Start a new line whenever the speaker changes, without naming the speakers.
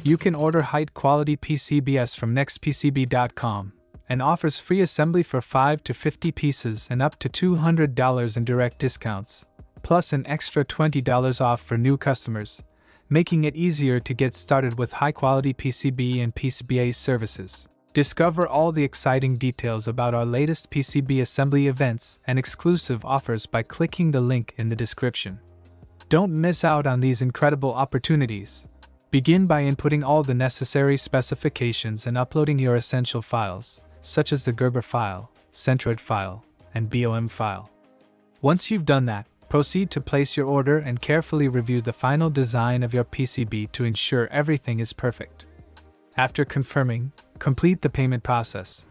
You can order high-quality PCBs from nextpcb.com and offers free assembly for 5 to 50 pieces and up to $200 in direct discounts, plus an extra $20 off for new customers, making it easier to get started with high-quality PCB and PCBA services. Discover all the exciting details about our latest PCB assembly events and exclusive offers by clicking the link in the description. Don't miss out on these incredible opportunities. Begin by inputting all the necessary specifications and uploading your essential files, such as the Gerber file, Centroid file, and BOM file. Once you've done that, proceed to place your order and carefully review the final design of your PCB to ensure everything is perfect. After confirming, complete the payment process.